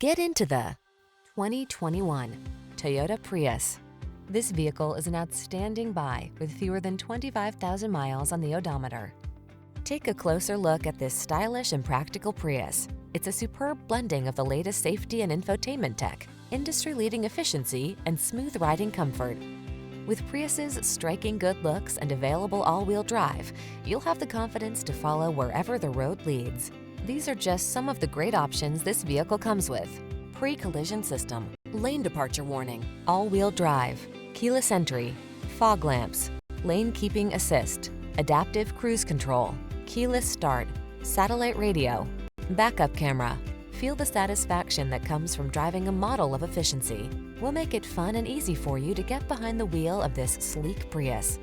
Get into the 2021 Toyota Prius. This vehicle is an outstanding buy with fewer than 25,000 miles on the odometer. Take a closer look at this stylish and practical Prius. It's a superb blending of the latest safety and infotainment tech, industry-leading efficiency, and smooth riding comfort. With Prius's striking good looks and available all-wheel drive, you'll have the confidence to follow wherever the road leads. These are just some of the great options this vehicle comes with: pre-collision system, lane departure warning, all-wheel drive, keyless entry, fog lamps, lane keeping assist, adaptive cruise control, keyless start, satellite radio, backup camera. Feel the satisfaction that comes from driving a model of efficiency. We'll make it fun and easy for you to get behind the wheel of this sleek Prius.